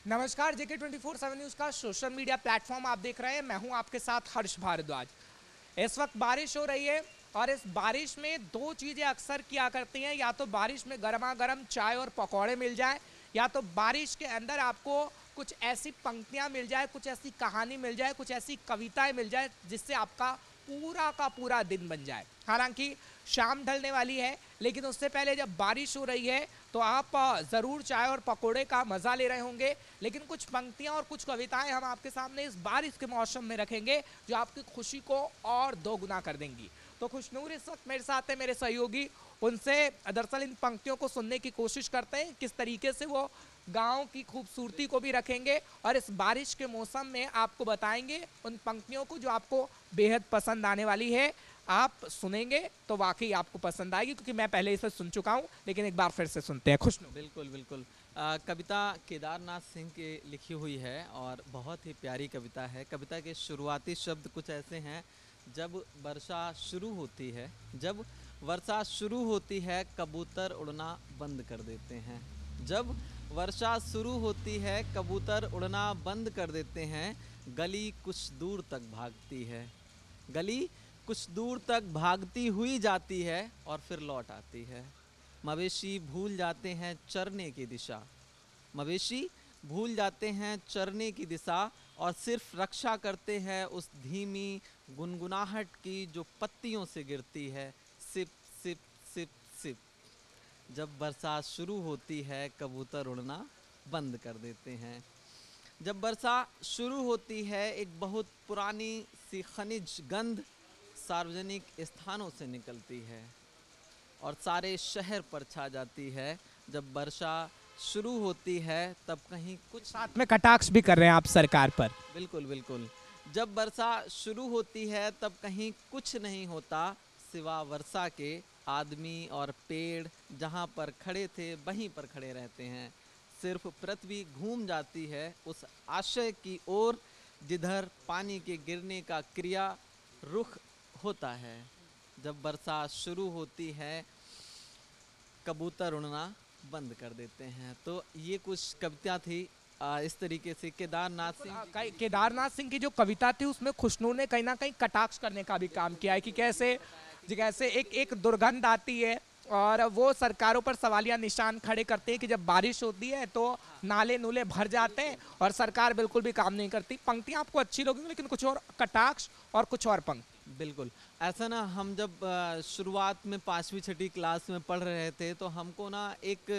नमस्कार, जेके 24/7 न्यूज़ का social media platform आप देख रहे हैं। मैं हूं आपके साथ हर्ष भारद्वाज। इस वक्त बारिश हो रही है और इस बारिश में दो चीज़ें अक्सर किया करती हैं, या तो बारिश में गर्मा गर्म चाय और पकौड़े मिल जाए, या तो बारिश के अंदर आपको कुछ ऐसी पंक्तियां मिल जाए, कुछ ऐसी कहानी मिल जाए, कुछ ऐसी कविताएं मिल जाए जिससे आपका पूरा का पूरा दिन बन जाए। हालांकि शाम ढलने वाली है, लेकिन उससे पहले जब बारिश हो रही है तो आप ज़रूर चाय और पकोड़े का मज़ा ले रहे होंगे। लेकिन कुछ पंक्तियां और कुछ कविताएं हम आपके सामने इस बारिश के मौसम में रखेंगे जो आपकी खुशी को और दोगुना कर देंगी। तो खुशनूर इस वक्त मेरे साथ है, मेरे सहयोगी। उनसे दरअसल इन पंक्तियों को सुनने की कोशिश करते हैं, किस तरीके से वो गांव की खूबसूरती को भी रखेंगे और इस बारिश के मौसम में आपको बताएंगे उन पंक्तियों को जो आपको बेहद पसंद आने वाली है। आप सुनेंगे तो वाकई आपको पसंद आएगी, क्योंकि मैं पहले इसे सुन चुका हूं, लेकिन एक बार फिर से सुनते हैं। खुशनूर। बिल्कुल बिल्कुल। कविता केदारनाथ सिंह की लिखी हुई है और बहुत ही प्यारी कविता है। कविता के शुरुआती शब्द कुछ ऐसे हैं। जब वर्षा शुरू होती है, जब वर्षा शुरू होती है, कबूतर उड़ना बंद कर देते हैं। जब वर्षा शुरू होती है, कबूतर उड़ना बंद कर देते हैं। गली कुछ दूर तक भागती है, गली कुछ दूर तक भागती हुई जाती है और फिर लौट आती है। मवेशी भूल जाते हैं चरने की दिशा, मवेशी भूल जाते हैं चरने की दिशा और सिर्फ रक्षा करते हैं उस धीमी गुनगुनाहट की जो पत्तियों से गिरती है। सिप सिप सिप सिप। जब बरसात शुरू होती है, कबूतर उड़ना बंद कर देते हैं। जब वर्षा शुरू होती है, एक बहुत पुरानी सी खनिज गंध सार्वजनिक स्थानों से निकलती है और सारे शहर पर छा जाती है। जब वर्षा शुरू होती है, तब कहीं कुछ साथ में कटाक्ष भी कर रहे हैं आप सरकार पर। बिल्कुल बिल्कुल। जब वर्षा शुरू होती है, तब कहीं कुछ नहीं होता सिवा वर्षा के। आदमी और पेड़ जहाँ पर खड़े थे वहीं पर खड़े रहते हैं। सिर्फ पृथ्वी घूम जाती है उस आशय की ओर जिधर पानी के गिरने का क्रिया रुख होता है। जब वर्षा शुरू होती है, कबूतर उड़ना बंद कर देते हैं। तो ये कुछ कविता थी। इस तरीके से केदारनाथ सिंह की जो कविता थी उसमें खुशनूर ने कहीं ना कहीं कटाक्ष करने का भी काम किया है कि कैसे कैसे एक एक दुर्गंध आती है और वो सरकारों पर सवालिया निशान खड़े करते हैं कि जब बारिश होती है तो नाले नूले भर जाते हैं और सरकार बिल्कुल भी काम नहीं करती। पंक्तियां आपको अच्छी लगेंगी, लेकिन कुछ और कटाक्ष और कुछ और पंक्ति। बिल्कुल ऐसा ना, हम जब शुरुआत में 5वीं 6ठी क्लास में पढ़ रहे थे तो हमको ना एक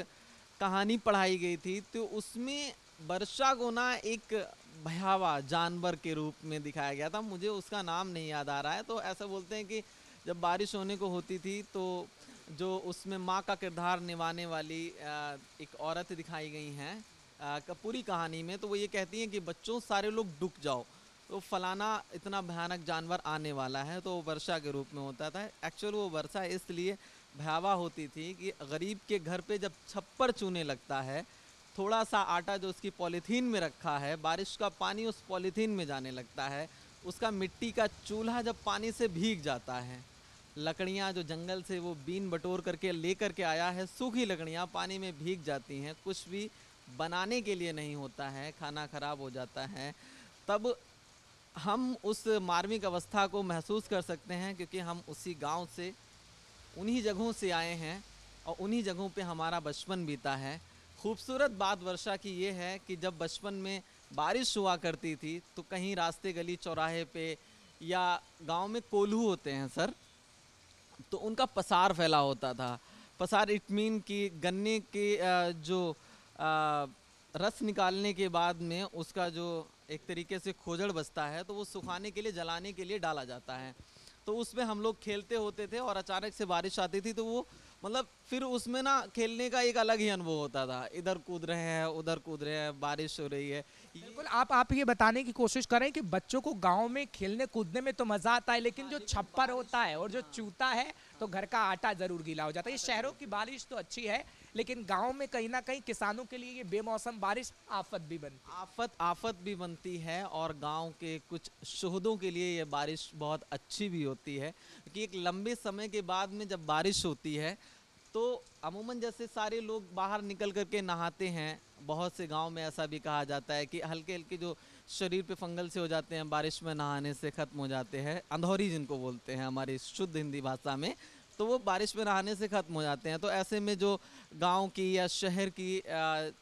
कहानी पढ़ाई गई थी, तो उसमें वर्षा को ना एक भयावह जानवर के रूप में दिखाया गया था। मुझे उसका नाम नहीं याद आ रहा है। तो ऐसा बोलते हैं कि जब बारिश होने को होती थी तो जो उसमें माँ का किरदार निभाने वाली एक औरत दिखाई गई हैं पूरी कहानी में, तो वो ये कहती हैं कि बच्चों सारे लोग डूब जाओ, तो फलाना इतना भयानक जानवर आने वाला है। तो वो वर्षा के रूप में होता था। एक्चुअल वो वर्षा इसलिए भयावह होती थी कि गरीब के घर पे जब छप्पर चूने लगता है, थोड़ा सा आटा जो उसकी पॉलीथीन में रखा है, बारिश का पानी उस पॉलीथीन में जाने लगता है। उसका मिट्टी का चूल्हा जब पानी से भीग जाता है, लकड़ियाँ जो जंगल से वो बीन बटोर करके लेकर के आया है, सूखी लकड़ियाँ पानी में भीग जाती हैं, कुछ भी बनाने के लिए नहीं होता है, खाना खराब हो जाता है। तब हम उस मार्मिक अवस्था को महसूस कर सकते हैं, क्योंकि हम उसी गांव से, उन्हीं जगहों से आए हैं और उन्हीं जगहों पे हमारा बचपन बीता है। खूबसूरत बात वर्षा की ये है कि जब बचपन में बारिश हुआ करती थी तो कहीं रास्ते गली चौराहे पे या गांव में कोल्हू होते हैं सर, तो उनका पसार फैला होता था। पसार इट मीन कि गन्ने के जो रस निकालने के बाद में उसका जो एक तरीके से खोजड़ बचता है, तो वो सुखाने के लिए, जलाने के लिए डाला जाता है। तो उसमें हम लोग खेलते होते थे और अचानक से बारिश आती थी तो वो मतलब फिर उसमें ना खेलने का एक अलग ही अनुभव होता था। इधर कूद रहे हैं, उधर कूद रहे हैं, बारिश हो रही है। बिल्कुल, आप ये बताने की कोशिश करें कि बच्चों को गांव में खेलने कूदने में तो मजा आता है, लेकिन जो छप्पर होता है और जो चूता है तो घर का आटा जरूर गीला हो जाता है। ये शहरों की बारिश तो अच्छी है, लेकिन गांव में कहीं ना कहीं किसानों के लिए ये बेमौसम बारिश आफत भी बनती है। आफत भी बनती है और गांव के कुछ शहदों के लिए ये बारिश बहुत अच्छी भी होती है, क्योंकि एक लंबे समय के बाद में जब बारिश होती है तो अमूमन जैसे सारे लोग बाहर निकल करके नहाते हैं, बहुत से गांव में ऐसा भी कहा जाता है कि हल्के हल्के जो शरीर पे फंगल से हो जाते हैं बारिश में नहाने से ख़त्म हो जाते हैं, अंधौरी जिनको बोलते हैं हमारी शुद्ध हिंदी भाषा में, तो वो बारिश में नहाने से ख़त्म हो जाते हैं। तो ऐसे में जो गांव की या शहर की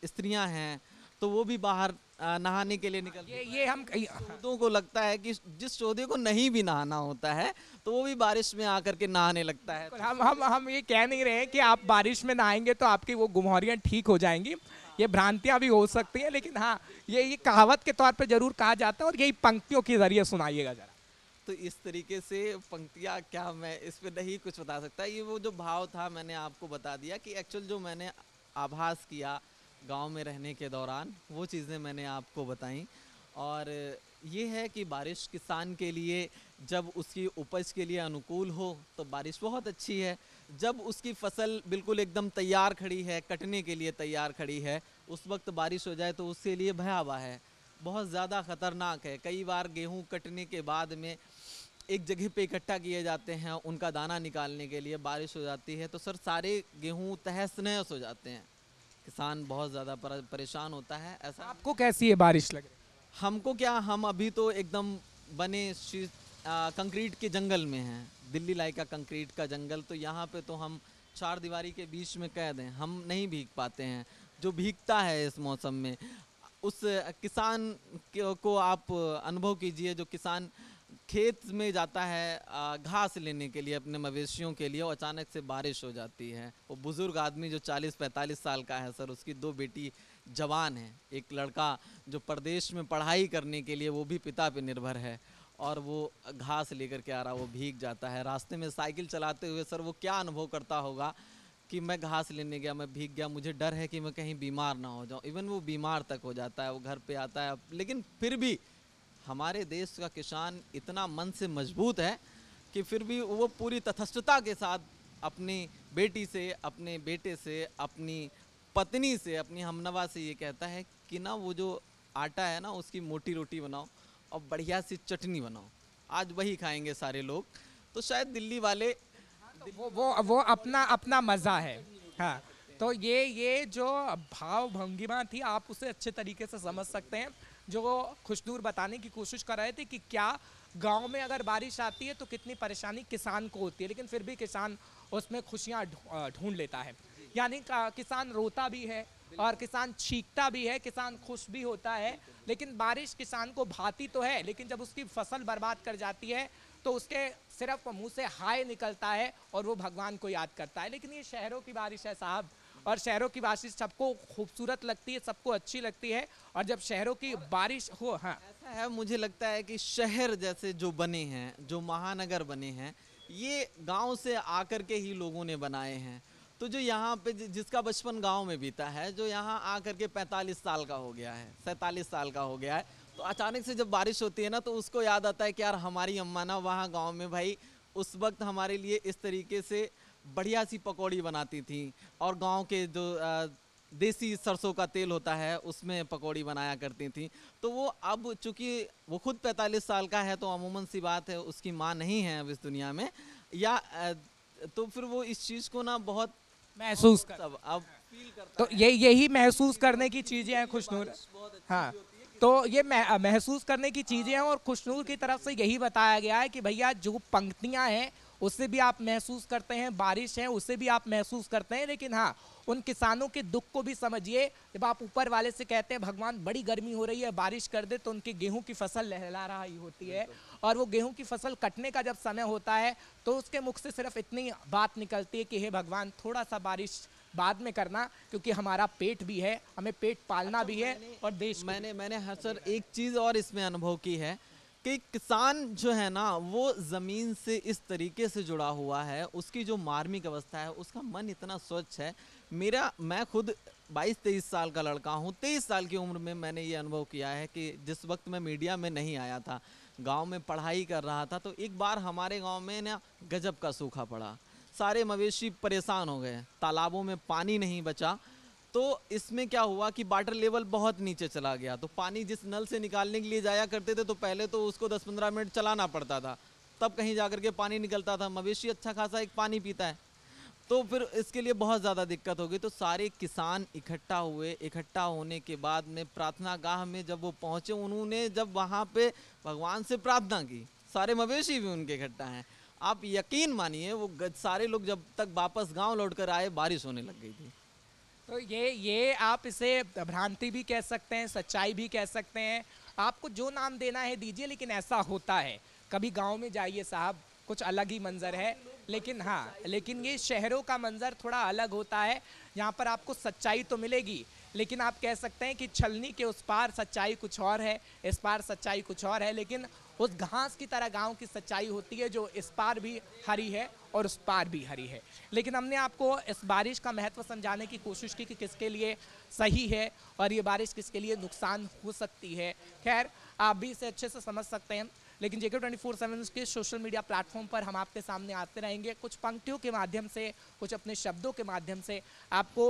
स्त्रियां हैं तो वो भी बाहर नहाने के लिए निकलती हैं। ये हम शोधों को लगता है कि जिस शोधे को नहीं भी नहाना होता है तो वो भी बारिश में आकर के नहाने लगता है। हम ये कह नहीं रहे हैं कि आप बारिश में नहाएंगे तो आपकी वो गुमौरियाँ ठीक हो जाएंगी, ये भ्रांतियां भी हो सकती हैं, लेकिन हाँ ये कहावत के तौर पे जरूर कहा जाता है और यही पंक्तियों के जरिए सुनाइएगा जरा। तो इस तरीके से पंक्तियाँ क्या मैं इस पे नहीं कुछ बता सकता, ये वो जो भाव था मैंने आपको बता दिया कि एक्चुअल जो मैंने आभास किया गांव में रहने के दौरान वो चीज़ें मैंने आपको बताई। और ये है कि बारिश किसान के लिए जब उसकी उपज के लिए अनुकूल हो तो बारिश बहुत अच्छी है, जब उसकी फसल बिल्कुल एकदम तैयार खड़ी है, कटने के लिए तैयार खड़ी है, उस वक्त बारिश हो जाए तो उसके लिए भयावह है, बहुत ज़्यादा ख़तरनाक है। कई बार गेहूं कटने के बाद में एक जगह पे इकट्ठा किए जाते हैं उनका दाना निकालने के लिए, बारिश हो जाती है तो सर सारे गेहूं तहस नहस हो जाते हैं, किसान बहुत ज़्यादा परेशान होता है। ऐसा आपको कैसी है बारिश लग रही? हमको क्या, हम अभी तो एकदम बने कंक्रीट के जंगल में हैं, दिल्ली लाई का कंक्रीट का जंगल, तो यहाँ पे तो हम चार दीवारी के बीच में कैद हैं, हम नहीं भीग पाते हैं। जो भीगता है इस मौसम में उस किसान को आप अनुभव कीजिए, जो किसान खेत में जाता है घास लेने के लिए अपने मवेशियों के लिए, और अचानक से बारिश हो जाती है, वो बुज़ुर्ग आदमी जो 40-45 साल का है सर, उसकी 2 बेटी जवान है, एक लड़का जो प्रदेश में पढ़ाई करने के लिए वो भी पिता पे निर्भर है, और वो घास लेकर के आ रहा, वो भीग जाता है रास्ते में साइकिल चलाते हुए। सर वो क्या अनुभव करता होगा कि मैं घास लेने गया, मैं भीग गया, मुझे डर है कि मैं कहीं बीमार ना हो जाऊं। इवन वो बीमार तक हो जाता है, वो घर पे आता है। लेकिन फिर भी हमारे देश का किसान इतना मन से मजबूत है कि फिर भी वो पूरी तथस्थता के साथ अपनी बेटी से, अपने बेटे से, अपनी पत्नी से, अपनी हमनवा से ये कहता है कि ना वो जो आटा है ना उसकी मोटी रोटी बनाओ और बढ़िया सी चटनी बनाओ, आज वही खाएंगे सारे लोग। तो शायद दिल्ली वाले वो अपना अपना मज़ा है। हाँ, तो ये जो भाव भंगिमा थी आप उसे अच्छे तरीके से समझ सकते हैं, जो खुशनूर बताने की कोशिश कर रहे थे कि क्या गांव में अगर बारिश आती है तो कितनी परेशानी किसान को होती है, लेकिन फिर भी किसान उसमें खुशियां ढूंढ लेता है। यानी किसान रोता भी है और किसान चीखता भी है, किसान खुश भी होता है, लेकिन बारिश किसान को भाती तो है, लेकिन जब उसकी फसल बर्बाद कर जाती है तो उसके सिर्फ मुंह से हाय निकलता है और वो भगवान को याद करता है। लेकिन ये शहरों की बारिश है साहब, और शहरों की बारिश सबको खूबसूरत लगती है, सबको अच्छी लगती है, और जब शहरों की बारिश हो, हाँ ऐसा है, मुझे लगता है कि शहर जैसे जो बने हैं, जो महानगर बने हैं, ये गांव से आकर के ही लोगों ने बनाए हैं। तो जो यहाँ पे जिसका बचपन गांव में बीता है, जो यहाँ आकर के 45 साल का हो गया है, 47 साल का हो गया है, तो अचानक से जब बारिश होती है ना तो उसको याद आता है कि यार हमारी अम्मा ना वहाँ गाँव में भाई उस वक्त हमारे लिए इस तरीके से बढ़िया सी पकौड़ी बनाती थी, और गांव के जो देसी सरसों का तेल होता है उसमें पकौड़ी बनाया करती थी। तो वो अब चूँकि वो खुद 45 साल का है तो अमूमन सी बात है उसकी माँ नहीं है अब इस दुनिया में, या तो फिर वो इस चीज़ को ना बहुत महसूस कर, अब फील करता तो यही महसूस करने की चीज़ें हैं खुशनूर। हाँ, तो ये महसूस करने की चीज़ें हैं, और खुशनूर की तरफ से यही बताया गया है कि भैया जो पंक्तियाँ हैं उससे भी आप महसूस करते हैं, बारिश है उससे भी आप महसूस करते हैं, लेकिन हाँ उन किसानों के दुख को भी समझिए। जब आप ऊपर वाले से कहते हैं भगवान बड़ी गर्मी हो रही है बारिश कर दे, तो उनके गेहूं की फसल लहला रही होती है, और वो गेहूं की फसल कटने का जब समय होता है तो उसके मुख से सिर्फ इतनी बात निकलती है कि हे भगवान थोड़ा सा बारिश बाद में करना, क्योंकि हमारा पेट भी है, हमें पेट पालना भी है, और देश मैंने हाँ सर एक चीज़ और इसमें अनुभव की है कि किसान जो है ना वो ज़मीन से इस तरीके से जुड़ा हुआ है, उसकी जो मार्मिक अवस्था है, उसका मन इतना स्वच्छ है। मैं खुद 22-23 साल का लड़का हूँ, 23 साल की उम्र में मैंने ये अनुभव किया है कि जिस वक्त मैं मीडिया में नहीं आया था, गांव में पढ़ाई कर रहा था, तो एक बार हमारे गांव में ना गजब का सूखा पड़ा, सारे मवेशी परेशान हो गए, तालाबों में पानी नहीं बचा। तो इसमें क्या हुआ कि वाटर लेवल बहुत नीचे चला गया, तो पानी जिस नल से निकालने के लिए जाया करते थे तो पहले तो उसको 10-15 मिनट चलाना पड़ता था, तब कहीं जाकर के पानी निकलता था। मवेशी अच्छा खासा एक पानी पीता है, तो फिर इसके लिए बहुत ज़्यादा दिक्कत हो गई। तो सारे किसान इकट्ठा हुए, इकट्ठा होने के बाद में प्रार्थना गाह में जब वो पहुँचे, उन्होंने जब वहाँ पे भगवान से प्रार्थना की, सारे मवेशी भी उनके इकट्ठा हैं। आप यकीन मानिए वो सारे लोग जब तक वापस गांव लौट कर आए, बारिश होने लग गई थी। तो ये आप इसे भ्रांति भी कह सकते हैं, सच्चाई भी कह सकते हैं, आपको जो नाम देना है दीजिए, लेकिन ऐसा होता है। कभी गांव में जाइए साहब, कुछ अलग ही मंजर है। लेकिन हाँ, लेकिन ये शहरों का मंजर थोड़ा अलग होता है। यहाँ पर आपको सच्चाई तो मिलेगी, लेकिन आप कह सकते हैं कि छलनी के उस पार सच्चाई कुछ और है, इस पार सच्चाई कुछ और है। लेकिन उस घास की तरह गांव की सच्चाई होती है, जो इस पार भी हरी है और उस पार भी हरी है। लेकिन हमने आपको इस बारिश का महत्व समझाने की कोशिश की कि किसके लिए सही है और ये बारिश किसके लिए नुकसान हो सकती है। खैर, आप भी इसे अच्छे से समझ सकते हैं। लेकिन JK 24/7 के सोशल मीडिया प्लेटफॉर्म पर हम आपके सामने आते रहेंगे, कुछ पंक्तियों के माध्यम से, कुछ अपने शब्दों के माध्यम से आपको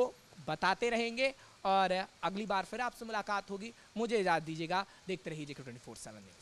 बताते रहेंगे। और अगली बार फिर आपसे मुलाकात होगी। मुझे इजाज़त दीजिएगा, देखते रहिए JK 24/7 न्यूज़।